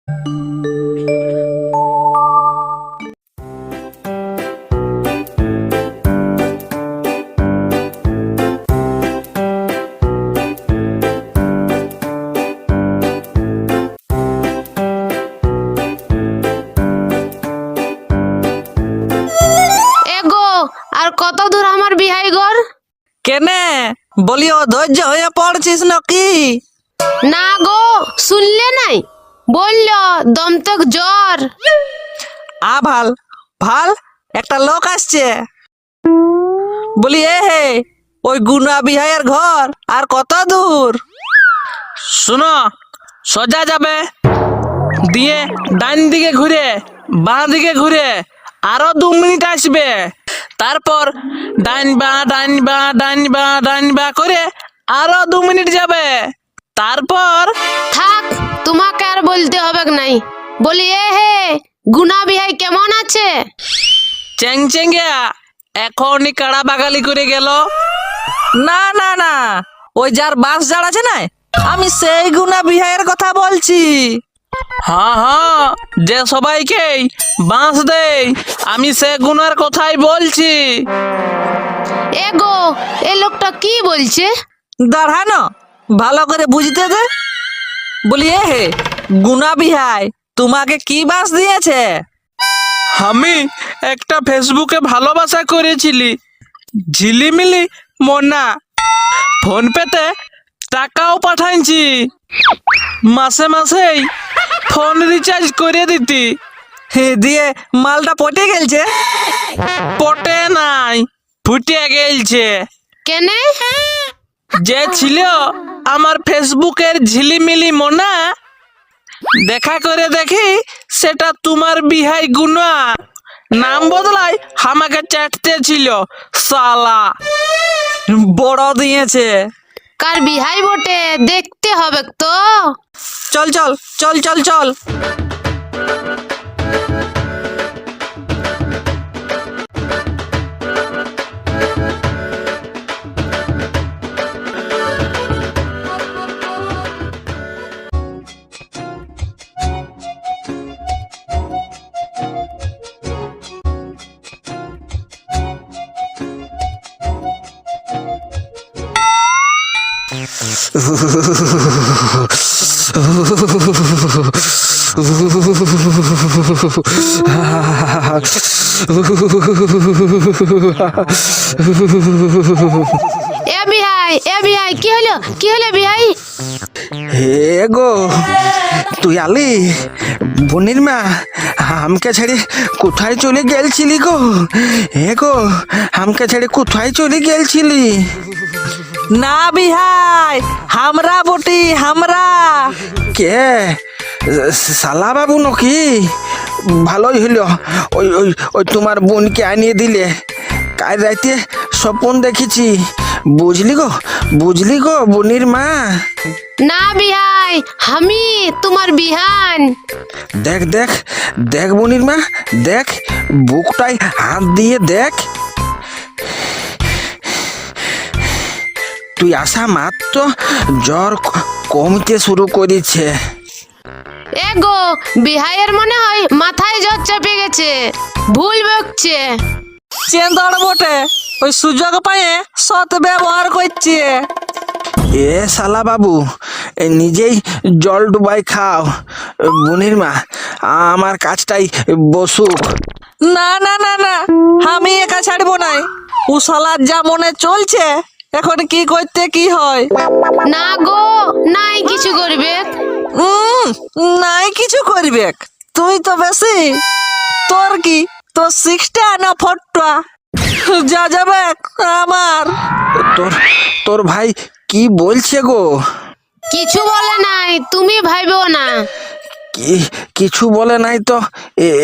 আর কত দূর আমার বিহাই ঘর? কেনে বলিও ধৈর্য হয়ে পড়ছিস নাকি? না গো, শুনলে নাই? বলল দমতক জ্বর। ভাল ভাল, একটা লোক আসছে। বলি এ হে, ওই গুনা বিহাইয়ের ঘর আর কত দূর? শুনো, সোজা যাবে, দিয়ে ডান দিকে ঘুরে বাঁ দিকে ঘুরে আরো 2 মিনিট আসবে, তারপর ডান বা ডান বা ডান বা ডান বা করে আরো 2 মিনিট যাবে, তারপর থাক, তোমাকে আর বলতে হবে নাই। বলি এ হে, গুনা বিহাই কেমন আছে? চ্যাং চ্যাঙ্গিয়া এখনই কাড়া বাগালি করে গেল। না না না, ওই যার বাঁশ ঝাড় আছে না, আমি সেই গুনা বিহাইয়ের কথা বলছি। হ্যাঁ হ্যাঁ, যে সবাইকে বাঁশ দেয়, আমি সে গুনার কথাই বলছি। এ গো, এ লোকটা কি বলছে? দাঁড়ানো, ভালো করে বুঝতে দে। বলি এ হে, গুনা বিহাই তোমাকে কি বাঁশ দিয়েছে? আমি একটা ফেসবুকে ভালোবাসা করেছিলি, ঝিলিমিলি মোনা, ফোন পেতে টাকাও পাঠাইছি, মাসে মাসেই ফোন রিচার্জ করে দিতি। দিয়ে মালটা পটে গেলছে? পটে নাই, ফুটে গেলছে। কেনে? যে ছিল আমার ফেসবুকের ঝিলিমিলি মোনা, দেখা করে দেখি সেটা তোমার বিহাই গুনা। নাম বদলাই আমাকে চাটতে ছিল, সালা বড় দিয়েছে। কার বিহাই বটে, দেখতে হবে তো। চল চল চল চল চল। এ বিহাই, কি হলো বিহাই? হে গো, তুই আলি? বোনের মা, আমাকে ছেড়ে কোথায় চলে গেলছিলি গো? হে গো, আমাকে ছেড়ে কোথায় চলে গেলছিলি? না বিহাই, হামরা বটি, হামরা। কে? শালা বাবু নাকি? ভালোই হইল, ওই ওই ওই তোমার বোনকে আনিয়ে দিলে। কাল রাতে স্বপন দেখেছি, বুঝলি গো বোনের মা। না বিহাই, আমি তোমার বিহান। দেখ দেখ দেখ বোনের মা, দেখ বুকটায় হাত দিয়ে দেখ। তুই আসা মাত্র জ্বর কমতে শুরু করেছে। এ গো, বিহাইয়ের মনে হয় মাথায় জ্বর চেপে গেছে, ভুল বকছে। চেন্দড় বটে, ওই সুযোগ পায়ে সৎ ব্যবহার করছে। এ শালা বাবু, নিজেই জল ডুবাই খাও। বোনের মা, আমার কাজটাই বসুক। না না না না, আমি একা ছাড়বো নাই। ও শালার যা মনে চলছে, এখন কি করতে কি হয়। না গো, নাই কিছু করবে। নাই কিছু করবে, তুই তো বেশি। তোর কি, তোর 6টা না 4টা যা যাবে আমার। তোর ভাই কি বলছে গো? কিছু বলে নাই, তুমি ভাইবো না। কিছু বলে নাই তো?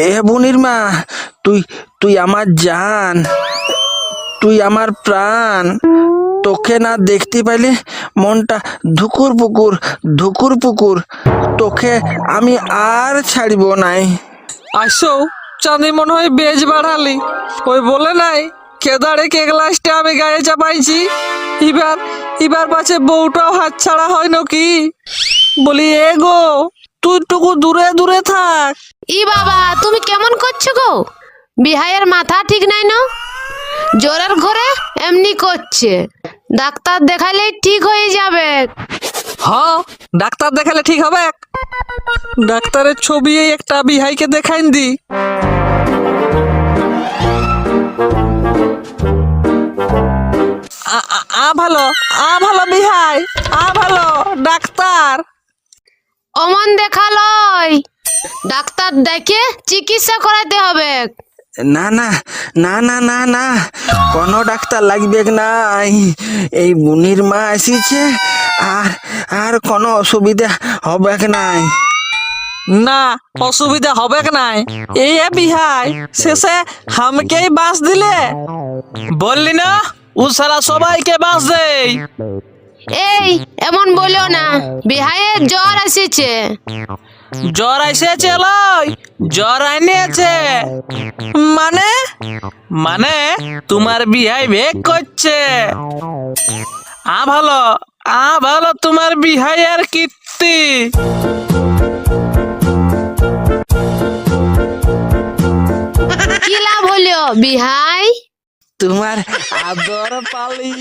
এ বোনের মা, তুই আমার জান, তুই আমার প্রাণ। তোকে না দেখতে পাইলে মনটা ধুকুর পুকুর। তোকে আমি আর ছাড়ব নাই। আসো, চাঁদি মনে হয় বেজ বাড়ালি। ওই বলে নাই, কেদারে কে গ্লাসটা আমি গায়ে চাপাইছি, এবার পাছে বউটাও হাত ছাড়া হয় নাকি? বলি এ গো, তুই টুকু দূরে দূরে থাক। ই বাবা, তুমি কেমন করছো গো? বিহাইয়ের মাথা ঠিক নাই না, জ্বরের ঘরে এমনি করছে। ডাক্তার দেখালেই ঠিক হয়ে যাবে। হ্যাঁ, ডাক্তার দেখালে ঠিক হবে। ডাক্তারের ছবি এই একটা বিহাইকে দেখাইন দি। ভালো বিহাই, ভালো ডাক্তার। অমন দেখালয়, ডাক্তার দেখে চিকিৎসা করাতে হবে। না না না না না না, কোনো ডাক্তার লাগবে নাই। এই বুনির মা এসেছে, আর আর কোনো অসুবিধা হবে নাই। না, অসুবিধা হবে নাই। এই বিহাই শেষে হামকেই বাঁশ দিলে। বললি না ও সারা সবাইকে বাঁশ দেই। এই এমন বলো না, বিহাইয়ের জ্বর এসেছে। জ্বর এসেছে লয়, জ্বর আনিয়েছে। মানে মানে তোমার বিহাই বেগ করছে। ভালো তোমার বিহাইয়ের কীর্তি। কি লাভ হলো বিহাই? তোমার আদর পালি।